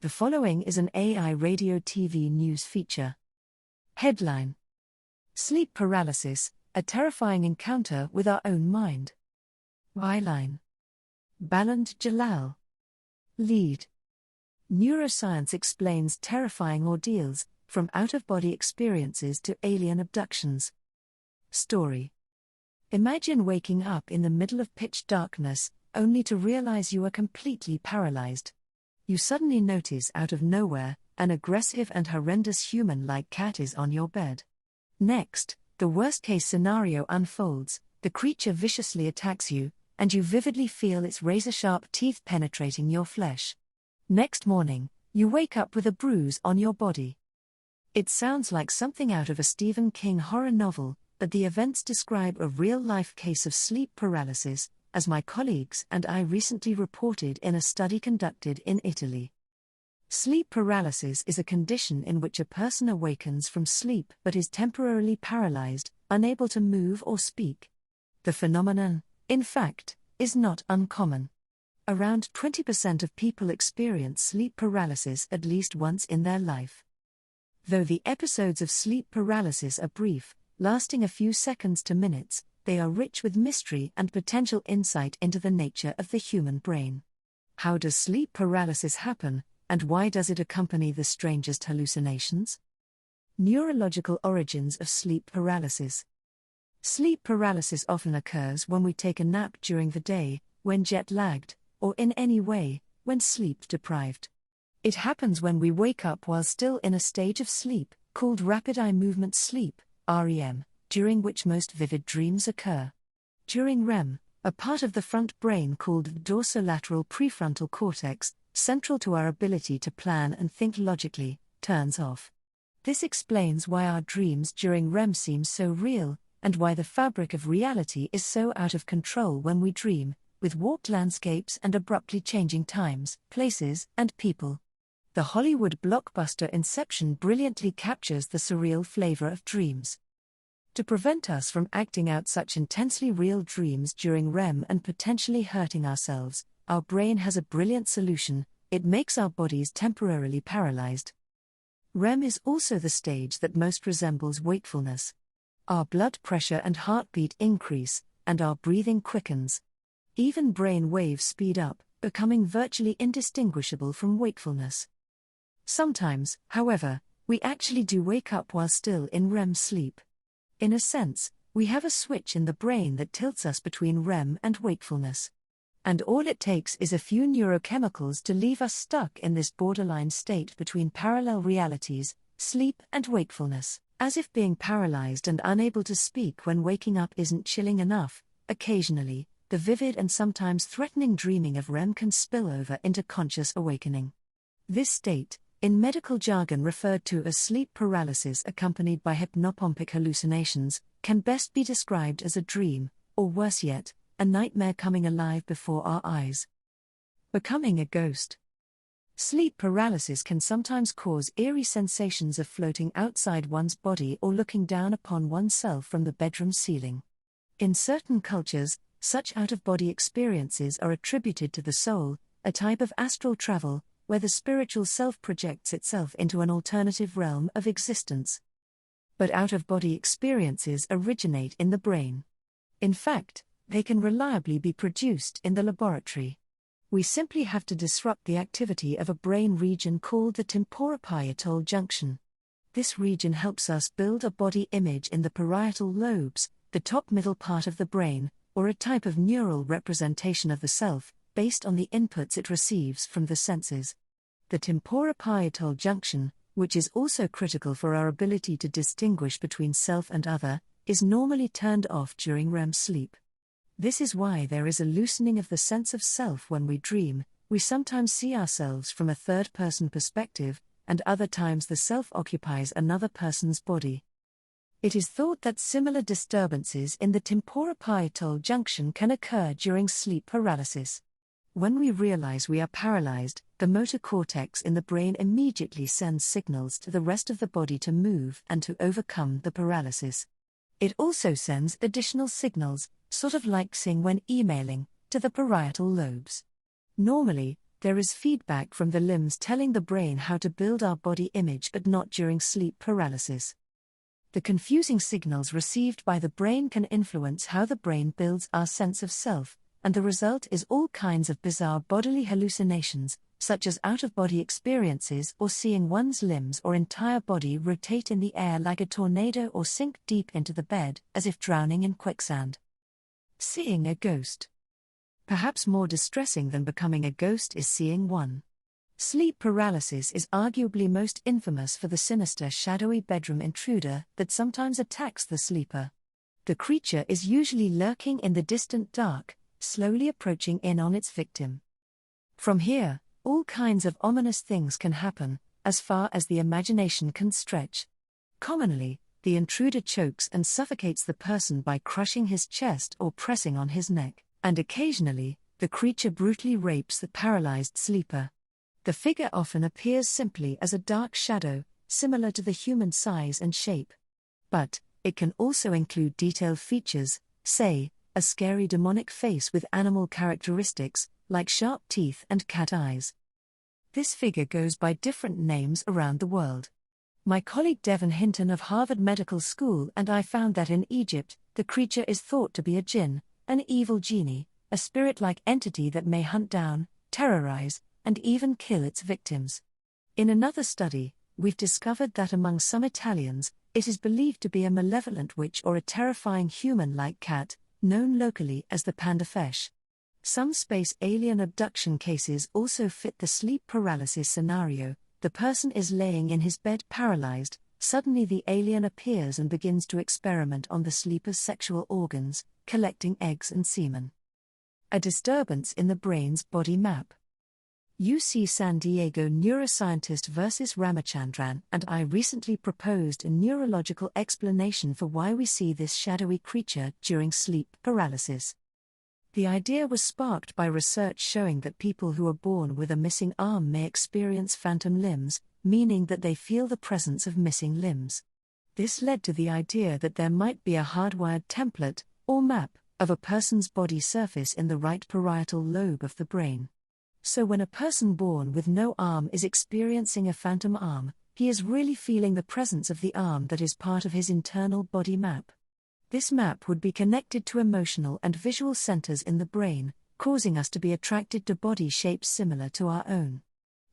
The following is an AI radio TV news feature. Headline: Sleep paralysis, a terrifying encounter with our own mind. Byline: Baland Jalal. Lead: Neuroscience explains terrifying ordeals, from out-of-body experiences to alien abductions. Story: Imagine waking up in the middle of pitch darkness, only to realize you are completely paralyzed. You suddenly notice out of nowhere, an aggressive and horrendous human-like cat is on your bed. Next, the worst-case scenario unfolds: the creature viciously attacks you, and you vividly feel its razor-sharp teeth penetrating your flesh. Next morning, you wake up with a bruise on your body. It sounds like something out of a Stephen King horror novel, but the events describe a real-life case of sleep paralysis, as my colleagues and I recently reported in a study conducted in Italy. Sleep paralysis is a condition in which a person awakens from sleep but is temporarily paralyzed, unable to move or speak. The phenomenon, in fact, is not uncommon. Around 20% of people experience sleep paralysis at least once in their life. Though the episodes of sleep paralysis are brief, lasting a few seconds to minutes, they are rich with mystery and potential insight into the nature of the human brain. How does sleep paralysis happen, and why does it accompany the strangest hallucinations? Neurological origins of sleep paralysis. Sleep paralysis often occurs when we take a nap during the day, when jet-lagged, or in any way, when sleep-deprived. It happens when we wake up while still in a stage of sleep, called rapid eye movement sleep, REM, during which most vivid dreams occur. During REM, a part of the front brain called the dorsolateral prefrontal cortex, central to our ability to plan and think logically, turns off. This explains why our dreams during REM seem so real, and why the fabric of reality is so out of control when we dream, with warped landscapes and abruptly changing times, places, and people. The Hollywood blockbuster Inception brilliantly captures the surreal flavor of dreams. To prevent us from acting out such intensely real dreams during REM and potentially hurting ourselves, our brain has a brilliant solution: it makes our bodies temporarily paralyzed. REM is also the stage that most resembles wakefulness. Our blood pressure and heartbeat increase, and our breathing quickens. Even brain waves speed up, becoming virtually indistinguishable from wakefulness. Sometimes, however, we actually do wake up while still in REM sleep. In a sense, we have a switch in the brain that tilts us between REM and wakefulness. And all it takes is a few neurochemicals to leave us stuck in this borderline state between parallel realities, sleep and wakefulness. As if being paralyzed and unable to speak when waking up isn't chilling enough, occasionally, the vivid and sometimes threatening dreaming of REM can spill over into conscious awakening. This state, in medical jargon referred to as sleep paralysis accompanied by hypnopompic hallucinations, can best be described as a dream, or worse yet, a nightmare coming alive before our eyes. Becoming a ghost. Sleep paralysis can sometimes cause eerie sensations of floating outside one's body or looking down upon oneself from the bedroom ceiling. In certain cultures, such out-of-body experiences are attributed to the soul, a type of astral travel, where the spiritual self projects itself into an alternative realm of existence. But out-of-body experiences originate in the brain. In fact, they can reliably be produced in the laboratory. We simply have to disrupt the activity of a brain region called the temporoparietal junction. This region helps us build a body image in the parietal lobes, the top middle part of the brain, or a type of neural representation of the self, based on the inputs it receives from the senses. The temporoparietal junction, which is also critical for our ability to distinguish between self and other, is normally turned off during REM sleep. This is why there is a loosening of the sense of self when we dream. We sometimes see ourselves from a third-person perspective, and other times the self occupies another person's body. It is thought that similar disturbances in the temporoparietal junction can occur during sleep paralysis. When we realize we are paralyzed, the motor cortex in the brain immediately sends signals to the rest of the body to move and to overcome the paralysis. It also sends additional signals, sort of like sing when emailing, to the parietal lobes. Normally, There is feedback from the limbs telling the brain how to build our body image, but not during sleep paralysis. The confusing signals received by the brain can influence how the brain builds our sense of self, and the result is all kinds of bizarre bodily hallucinations, such as out-of-body experiences or seeing one's limbs or entire body rotate in the air like a tornado or sink deep into the bed, as if drowning in quicksand. Seeing a ghost. Perhaps more distressing than becoming a ghost is seeing one. Sleep paralysis is arguably most infamous for the sinister shadowy bedroom intruder that sometimes attacks the sleeper. The creature is usually lurking in the distant dark, slowly approaching in on its victim. From here, all kinds of ominous things can happen, as far as the imagination can stretch. Commonly, the intruder chokes and suffocates the person by crushing his chest or pressing on his neck, and occasionally, the creature brutally rapes the paralyzed sleeper. The figure often appears simply as a dark shadow, similar to the human size and shape. But it can also include detailed features, say, a scary demonic face with animal characteristics, like sharp teeth and cat eyes. This figure goes by different names around the world. My colleague Devon Hinton of Harvard Medical School and I found that in Egypt, the creature is thought to be a jinn, an evil genie, a spirit-like entity that may hunt down, terrorize, and even kill its victims. In another study, we've discovered that among some Italians, it is believed to be a malevolent witch or a terrifying human-like cat, known locally as the pandafesh. Some space alien abduction cases also fit the sleep paralysis scenario. The person is laying in his bed paralyzed, suddenly the alien appears and begins to experiment on the sleeper's sexual organs, collecting eggs and semen. A disturbance in the brain's body map. UC San Diego neuroscientist versus Ramachandran and I recently proposed a neurological explanation for why we see this shadowy creature during sleep paralysis. The idea was sparked by research showing that people who are born with a missing arm may experience phantom limbs, meaning that they feel the presence of missing limbs. This led to the idea that there might be a hardwired template, or map, of a person's body surface in the right parietal lobe of the brain. So when a person born with no arm is experiencing a phantom arm, he is really feeling the presence of the arm that is part of his internal body map. This map would be connected to emotional and visual centers in the brain, causing us to be attracted to body shapes similar to our own.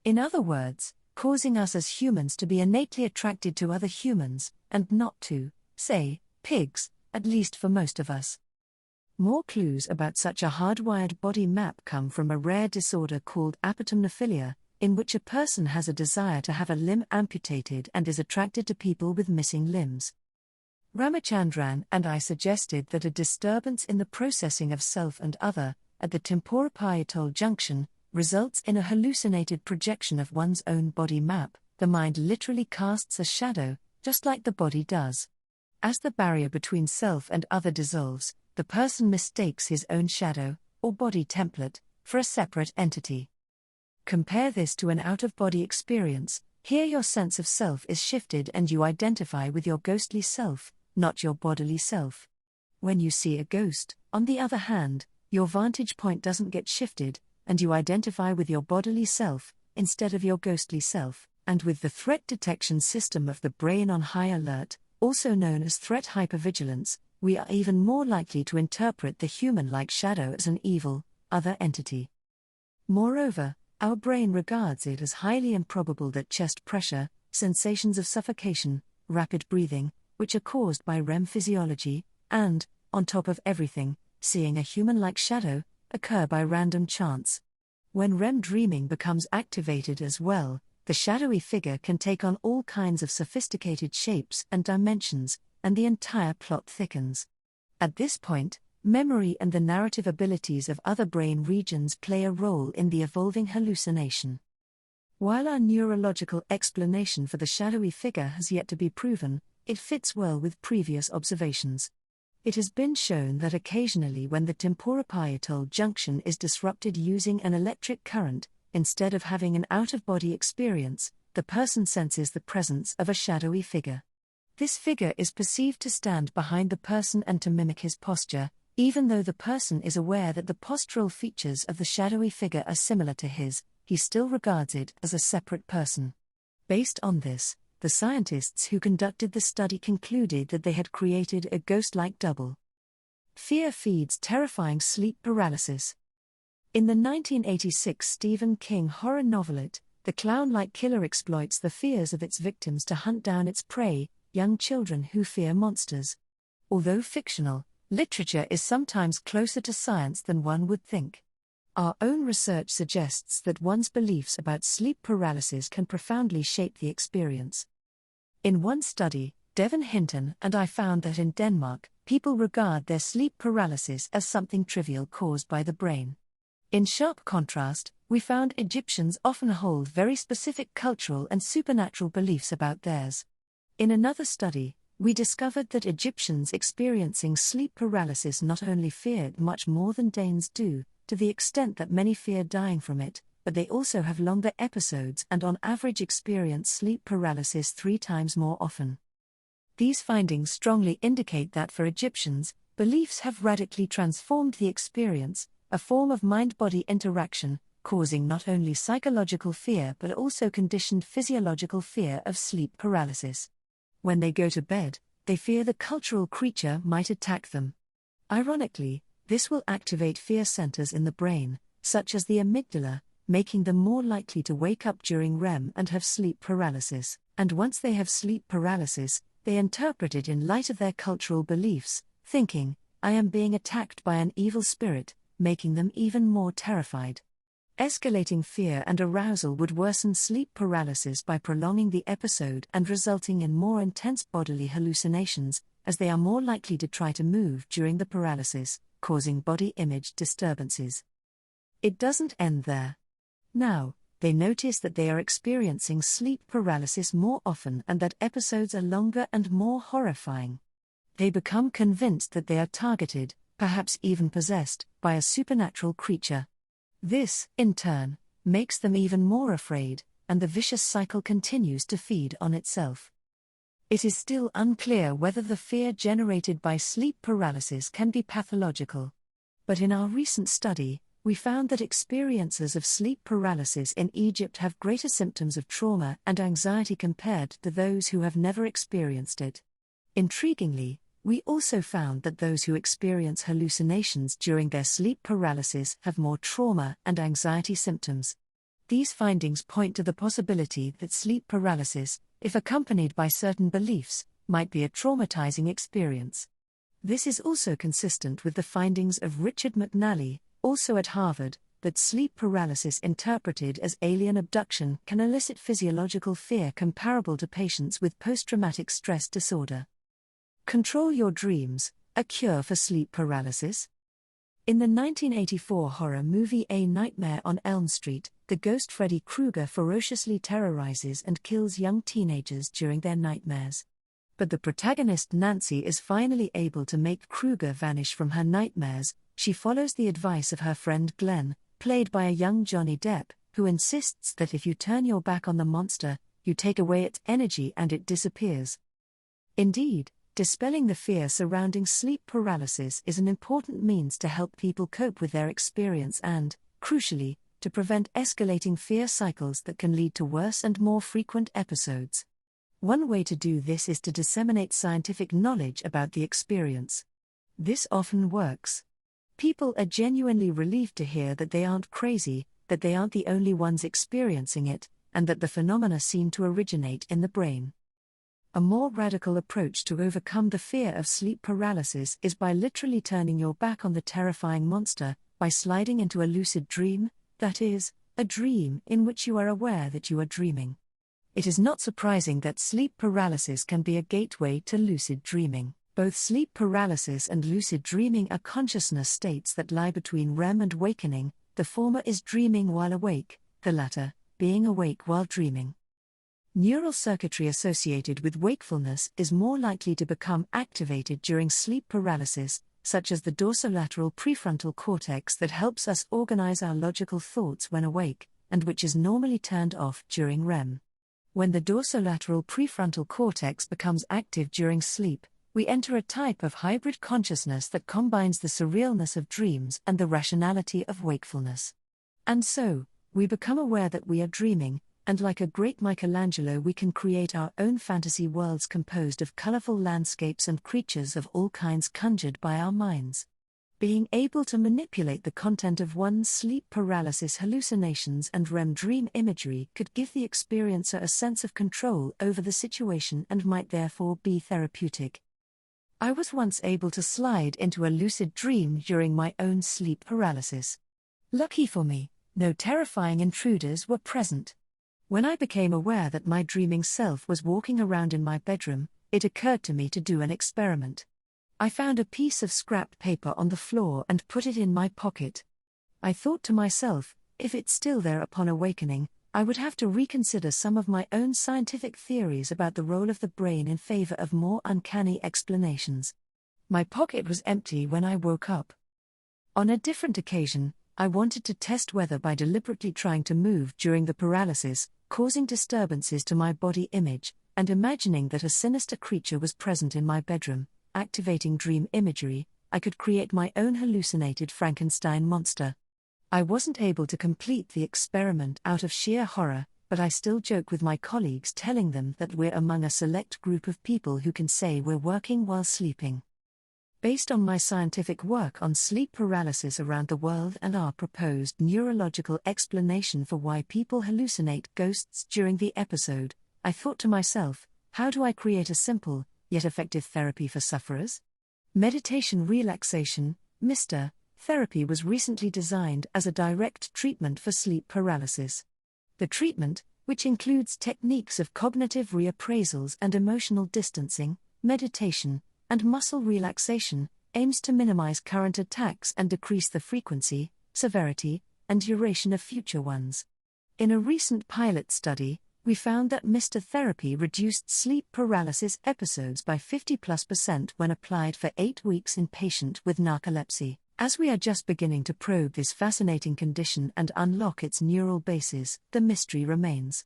In other words, causing us as humans to be innately attracted to other humans, and not to, say, pigs, at least for most of us. More clues about such a hardwired body map come from a rare disorder called apotemnophilia, in which a person has a desire to have a limb amputated and is attracted to people with missing limbs. Ramachandran and I suggested that a disturbance in the processing of self and other, at the temporoparietal junction, results in a hallucinated projection of one's own body map. The mind literally casts a shadow, just like the body does. As the barrier between self and other dissolves, the person mistakes his own shadow, or body template, for a separate entity. Compare this to an out-of-body experience. Here your sense of self is shifted and you identify with your ghostly self, not your bodily self. When you see a ghost, on the other hand, your vantage point doesn't get shifted, and you identify with your bodily self, instead of your ghostly self, and with the threat detection system of the brain on high alert, also known as threat hypervigilance, we are even more likely to interpret the human-like shadow as an evil, other entity. Moreover, our brain regards it as highly improbable that chest pressure, sensations of suffocation, rapid breathing, which are caused by REM physiology, and, on top of everything, seeing a human-like shadow, occur by random chance. When REM dreaming becomes activated as well, the shadowy figure can take on all kinds of sophisticated shapes and dimensions, and the entire plot thickens. At this point, memory and the narrative abilities of other brain regions play a role in the evolving hallucination. While our neurological explanation for the shadowy figure has yet to be proven, it fits well with previous observations. It has been shown that occasionally when the temporoparietal junction is disrupted using an electric current, instead of having an out-of-body experience, the person senses the presence of a shadowy figure. This figure is perceived to stand behind the person and to mimic his posture, even though the person is aware that the postural features of the shadowy figure are similar to his. he still regards it as a separate person. Based on this, the scientists who conducted the study concluded that they had created a ghost-like double. Fear feeds terrifying sleep paralysis. In the 1986 Stephen King horror novelette, the clown-like killer exploits the fears of its victims to hunt down its prey, young children who fear monsters. Although fictional, literature is sometimes closer to science than one would think. Our own research suggests that one's beliefs about sleep paralysis can profoundly shape the experience. In one study, Devon Hinton and I found that in Denmark, people regard their sleep paralysis as something trivial caused by the brain. In sharp contrast, we found Egyptians often hold very specific cultural and supernatural beliefs about theirs. In another study, we discovered that Egyptians experiencing sleep paralysis not only feared much more than Danes do, to the extent that many fear dying from it, but they also have longer episodes and on average experience sleep paralysis 3 times more often. These findings strongly indicate that for Egyptians, beliefs have radically transformed the experience, a form of mind-body interaction, causing not only psychological fear but also conditioned physiological fear of sleep paralysis. When they go to bed, they fear the cultural creature might attack them. Ironically, this will activate fear centers in the brain, such as the amygdala, making them more likely to wake up during REM and have sleep paralysis. And once they have sleep paralysis, they interpret it in light of their cultural beliefs, thinking, "I am being attacked by an evil spirit," making them even more terrified. Escalating fear and arousal would worsen sleep paralysis by prolonging the episode and resulting in more intense bodily hallucinations, as they are more likely to try to move during the paralysis, causing body image disturbances. It doesn't end there. Now, they notice that they are experiencing sleep paralysis more often and that episodes are longer and more horrifying. They become convinced that they are targeted, perhaps even possessed, by a supernatural creature. This, in turn, makes them even more afraid, and the vicious cycle continues to feed on itself. It is still unclear whether the fear generated by sleep paralysis can be pathological. But in our recent study, we found that experiencers of sleep paralysis in Egypt have greater symptoms of trauma and anxiety compared to those who have never experienced it. Intriguingly, we also found that those who experience hallucinations during their sleep paralysis have more trauma and anxiety symptoms. These findings point to the possibility that sleep paralysis, if accompanied by certain beliefs, might be a traumatizing experience. This is also consistent with the findings of Richard McNally, also at Harvard, that sleep paralysis interpreted as alien abduction can elicit physiological fear comparable to patients with post-traumatic stress disorder. Control Your Dreams, a Cure for Sleep Paralysis? In the 1984 horror movie A Nightmare on Elm Street, the ghost Freddy Krueger ferociously terrorizes and kills young teenagers during their nightmares. But the protagonist Nancy is finally able to make Krueger vanish from her nightmares. She follows the advice of her friend Glenn, played by a young Johnny Depp, who insists that if you turn your back on the monster, you take away its energy and it disappears. Indeed, dispelling the fear surrounding sleep paralysis is an important means to help people cope with their experience and, crucially, to prevent escalating fear cycles that can lead to worse and more frequent episodes. One way to do this is to disseminate scientific knowledge about the experience. This often works. People are genuinely relieved to hear that they aren't crazy, that they aren't the only ones experiencing it, and that the phenomena seem to originate in the brain. A more radical approach to overcome the fear of sleep paralysis is by literally turning your back on the terrifying monster, by sliding into a lucid dream, that is, a dream in which you are aware that you are dreaming. It is not surprising that sleep paralysis can be a gateway to lucid dreaming. Both sleep paralysis and lucid dreaming are consciousness states that lie between REM and wakening. The former is dreaming while awake, the latter, being awake while dreaming. Neural circuitry associated with wakefulness is more likely to become activated during sleep paralysis, such as the dorsolateral prefrontal cortex that helps us organize our logical thoughts when awake, and which is normally turned off during REM. When the dorsolateral prefrontal cortex becomes active during sleep, we enter a type of hybrid consciousness that combines the surrealness of dreams and the rationality of wakefulness. And so, We become aware that we are dreaming, and like a great Michelangelo, we can create our own fantasy worlds composed of colorful landscapes and creatures of all kinds conjured by our minds. Being able to manipulate the content of one's sleep paralysis hallucinations and REM dream imagery could give the experiencer a sense of control over the situation and might therefore be therapeutic. I was once able to slide into a lucid dream during my own sleep paralysis. Lucky for me, no terrifying intruders were present. When I became aware that my dreaming self was walking around in my bedroom, it occurred to me to do an experiment. I found a piece of scrap paper on the floor and put it in my pocket. I thought to myself, if it's still there upon awakening, I would have to reconsider some of my own scientific theories about the role of the brain in favor of more uncanny explanations. My pocket was empty when I woke up. On a different occasion, I wanted to test whether by deliberately trying to move during the paralysis, causing disturbances to my body image, and imagining that a sinister creature was present in my bedroom, activating dream imagery, I could create my own hallucinated Frankenstein monster. I wasn't able to complete the experiment out of sheer horror, but I still joke with my colleagues, telling them that we're among a select group of people who can say we're working while sleeping. Based on my scientific work on sleep paralysis around the world and our proposed neurological explanation for why people hallucinate ghosts during the episode, I thought to myself, how do I create a simple, yet effective therapy for sufferers? Meditation relaxation, Mr. Therapy was recently designed as a direct treatment for sleep paralysis. The treatment, which includes techniques of cognitive reappraisals and emotional distancing, meditation, and muscle relaxation, aims to minimize current attacks and decrease the frequency, severity, and duration of future ones. In a recent pilot study, we found that Mr. Therapy reduced sleep paralysis episodes by 50+% when applied for 8 weeks in patients with narcolepsy. As we are just beginning to probe this fascinating condition and unlock its neural bases, the mystery remains.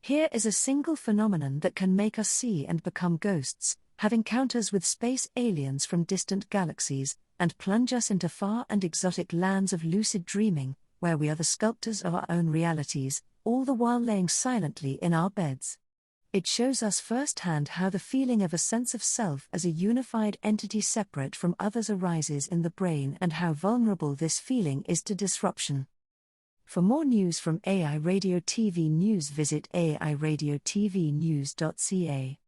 Here is a single phenomenon that can make us see and become ghosts, have encounters with space aliens from distant galaxies, and plunge us into far and exotic lands of lucid dreaming, where we are the sculptors of our own realities, all the while laying silently in our beds. It shows us firsthand how the feeling of a sense of self as a unified entity separate from others arises in the brain and how vulnerable this feeling is to disruption. For more news from AI Radio TV News, visit airadiotvnews.ca.